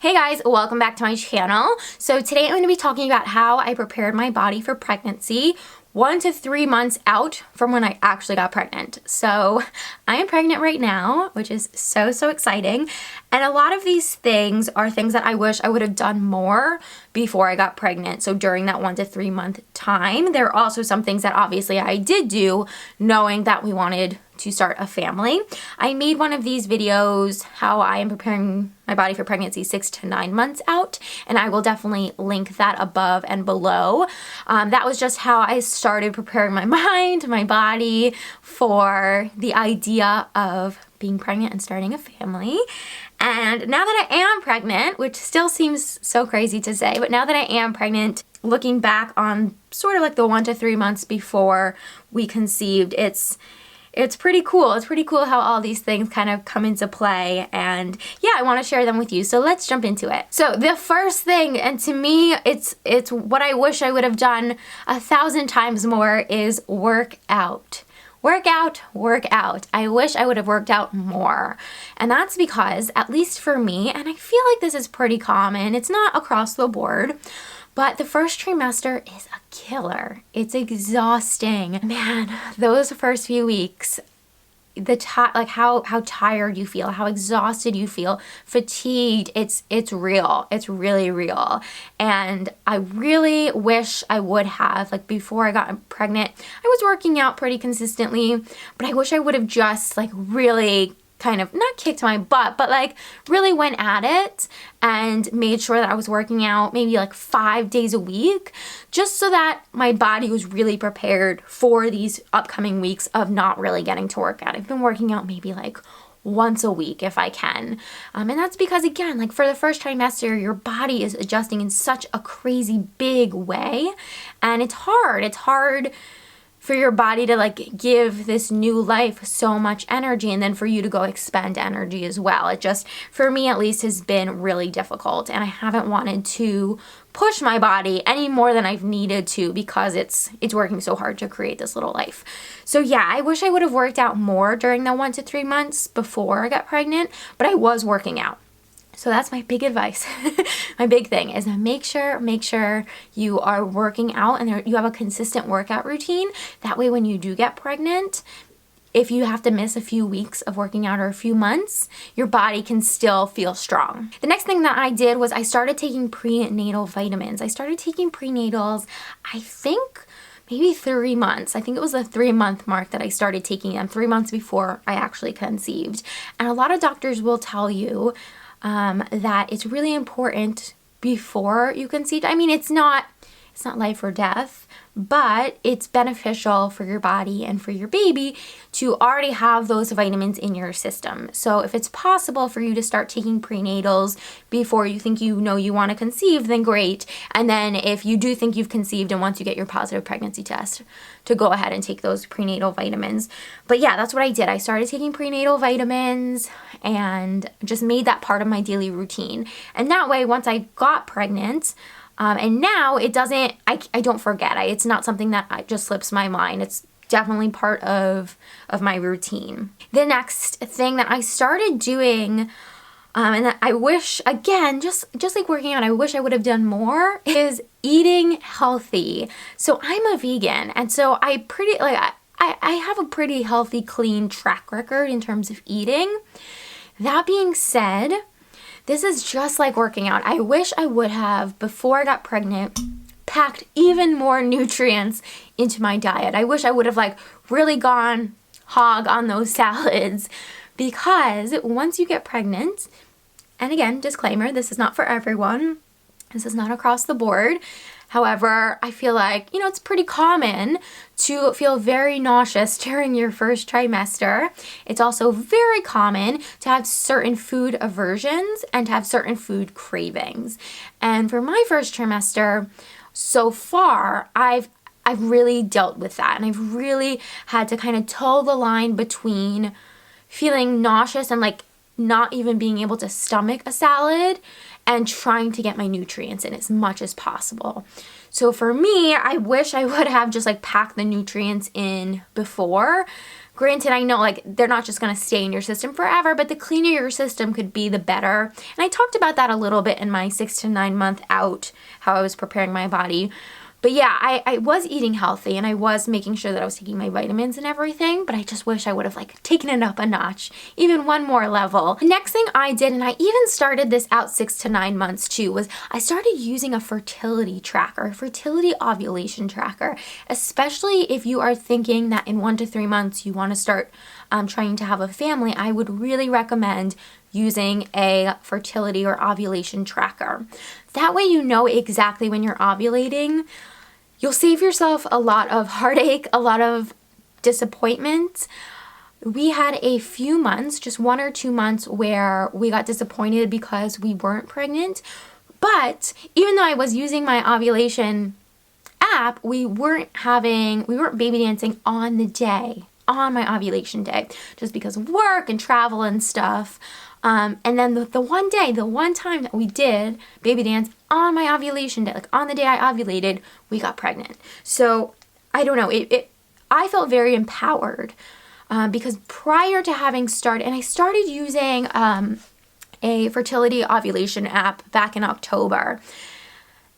Hey guys, welcome back to my channel. So today I'm going to be talking about how I prepared my body for pregnancy 1 to 3 months out from when I actually got pregnant. So I am pregnant right now, which is so exciting. And a lot of these things are things that I wish I would have done more before I got pregnant. So during that 1 to 3 month time, there are also some things that obviously I did do knowing that we wanted to start a family. I made one of these videos, how I am preparing my body for pregnancy 6 to 9 months out, and I will definitely link that above and below. That was just how I started preparing my mind, my body for the idea of being pregnant and starting a family. And now that I am pregnant, which still seems so crazy to say, but now that I am pregnant, looking back on sort of like the 1 to 3 months before we conceived, it's pretty cool. It's pretty cool how all these things kind of come into play, and yeah, I want to share them with you. So let's jump into it. So the first thing, and to me, it's what I wish I would have done 1,000 times more, is work out. Work out, work out. I wish I would have worked out more. And that's because, at least for me, and I feel like this is pretty common, it's not across the board, but the first trimester is a killer. It's exhausting. Man, those first few weeks, like how tired you feel, how exhausted you feel, fatigued, it's real. It's really real. And I really wish I would have, like before I got pregnant, I was working out pretty consistently, but I wish I would have just like really kind of not kicked my butt, but like really went at it and made sure that I was working out maybe like 5 days a week, just so that my body was really prepared for these upcoming weeks of not really getting to work out. I've been working out maybe like once a week if I can. And that's because, again, like for the first trimester, your body is adjusting in such a crazy big way. And it's hard. It's hard for your body to like give this new life so much energy, and then for you to go expend energy as well. It just, for me at least, has been really difficult, and I haven't wanted to push my body any more than I've needed to, because it's working so hard to create this little life. So yeah, I wish I would have worked out more during the 1 to 3 months before I got pregnant, but I was working out. So that's my big advice. My big thing is make sure you are working out and you have a consistent workout routine. That way when you do get pregnant, if you have to miss a few weeks of working out or a few months, your body can still feel strong. The next thing that I did was I started taking prenatal vitamins. I started taking prenatals, I think maybe 3 months. I think it was the 3-month mark that I started taking them, 3 months before I actually conceived. And a lot of doctors will tell you that it's really important before you conceive. I mean, it's not life or death, but it's beneficial for your body and for your baby to already have those vitamins in your system. So if it's possible for you to start taking prenatals before you think you want to conceive, then great. And then if you do think you've conceived, and once you get your positive pregnancy test, to go ahead and take those prenatal vitamins. But yeah, that's what I did. I started taking prenatal vitamins and just made that part of my daily routine. And that way, once I got pregnant, and now it doesn't, I don't forget. It's not something that just slips my mind. It's definitely part of my routine. The next thing that I started doing, and that I wish, again, just like working out, I wish I would have done more, is eating healthy. So I'm a vegan, and so I have a pretty healthy, clean track record in terms of eating. That being said, this is just like working out. I wish I would have, before I got pregnant, packed even more nutrients into my diet. I wish I would have like really gone hog on those salads, because once you get pregnant, and again, disclaimer, this is not for everyone. This is not across the board. However, I feel like, it's pretty common to feel very nauseous during your first trimester. It's also very common to have certain food aversions and to have certain food cravings. And for my first trimester, so far, I've really dealt with that. And I've really had to kind of toe the line between feeling nauseous and like not even being able to stomach a salad, and trying to get my nutrients in as much as possible. So for me, I wish I would have just like packed the nutrients in before. Granted, I know like they're not just going to stay in your system forever, but the cleaner your system could be, the better. And I talked about that a little bit in my 6 to 9 month out, how I was preparing my body. But yeah, I was eating healthy and I was making sure that I was taking my vitamins and everything, but I just wish I would have like taken it up a notch, even one more level. The next thing I did, and I even started this out 6 to 9 months too, was I started using a fertility tracker, a fertility ovulation tracker, especially if you are thinking that in 1 to 3 months you want to start trying to have a family. I would really recommend using a fertility or ovulation tracker. That way you know exactly when you're ovulating. You'll save yourself a lot of heartache, a lot of disappointment. We had a few months, just 1 or 2 months, where we got disappointed because we weren't pregnant. But even though I was using my ovulation app, we weren't baby dancing on the day, on my ovulation day, just because of work and travel and stuff. And then the one time that we did baby dance on my ovulation day, like on the day I ovulated, we got pregnant. So I don't know, I felt very empowered because prior to having started, and I started using a fertility ovulation app back in October.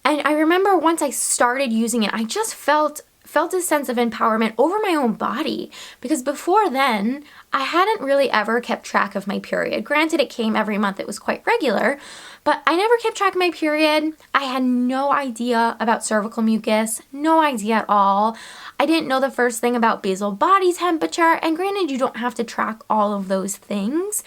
And I remember once I started using it, I just felt a sense of empowerment over my own body, because before then I hadn't really ever kept track of my period. Granted, it came every month, it was quite regular, but I never kept track of my period. I had no idea about cervical mucus, no idea at all. I didn't know the first thing about basal body temperature, and granted, you don't have to track all of those things,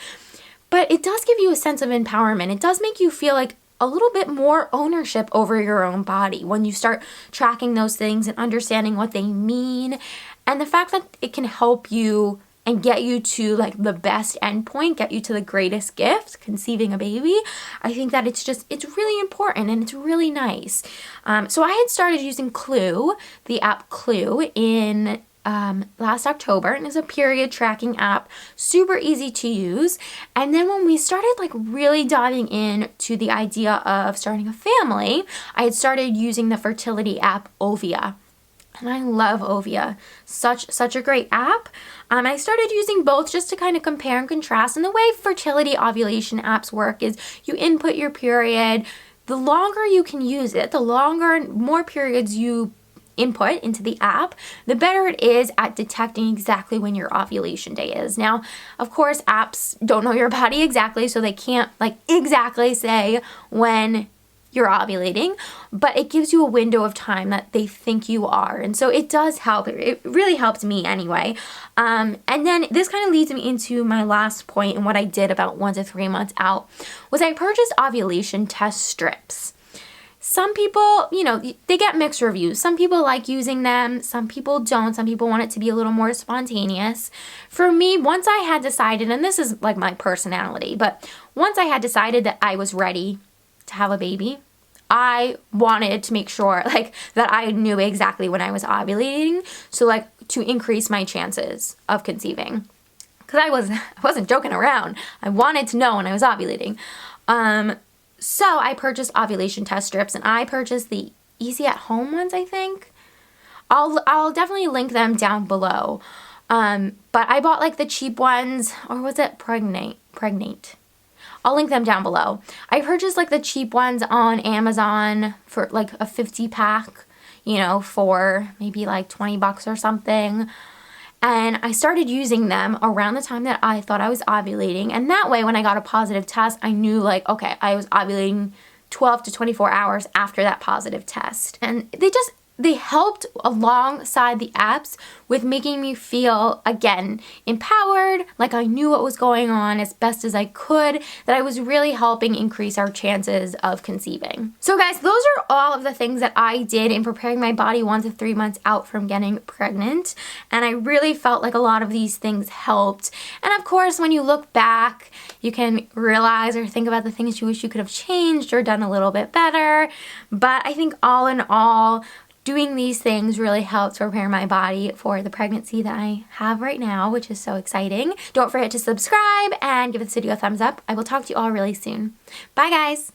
but it does give you a sense of empowerment. It does make you feel like a little bit more ownership over your own body when you start tracking those things and understanding what they mean, and the fact that it can help you and get you to like the best endpoint, get you to the greatest gift, conceiving a baby. I think that it's really important and it's really nice. So I had started using Clue, the app Clue, in last October, and it's a period tracking app, super easy to use. And then when we started like really diving in to the idea of starting a family, I had started using the fertility app Ovia. And I love Ovia. Such a great app. I started using both just to kind of compare and contrast. And the way fertility ovulation apps work is you input your period. The longer you can use it, the more periods you input into the app, the better it is at detecting exactly when your ovulation day is. Now, of course, apps don't know your body exactly, so they can't like exactly say when you're ovulating, but it gives you a window of time that they think you are. And so it does help. It really helped me anyway. And then this kind of leads me into my last point, and what I did about 1 to 3 months out was I purchased ovulation test strips. Some people, they get mixed reviews. Some people like using them, some people don't. Some people want it to be a little more spontaneous. For me, once I had decided, and this is like my personality, but once I had decided that I was ready to have a baby, I wanted to make sure like that I knew exactly when I was ovulating, so like to increase my chances of conceiving, because I wasn't joking around. I wanted to know when I was ovulating. So I purchased ovulation test strips, and I purchased the easy at home ones, I think. I'll definitely link them down below. But I bought like the cheap ones, or was it Pregnate? I'll link them down below. I purchased like the cheap ones on Amazon for like a 50 pack, for maybe like $20 or something. And I started using them around the time that I thought I was ovulating. And that way, when I got a positive test, I knew like, okay, I was ovulating 12 to 24 hours after that positive test. And they helped alongside the apps with making me feel, again, empowered, like I knew what was going on as best as I could, that I was really helping increase our chances of conceiving. So guys, those are all of the things that I did in preparing my body 1 to 3 months out from getting pregnant. And I really felt like a lot of these things helped. And of course, when you look back, you can realize or think about the things you wish you could have changed or done a little bit better. But I think all in all, doing these things really helped prepare my body for the pregnancy that I have right now, which is so exciting. Don't forget to subscribe and give this video a thumbs up. I will talk to you all really soon. Bye guys!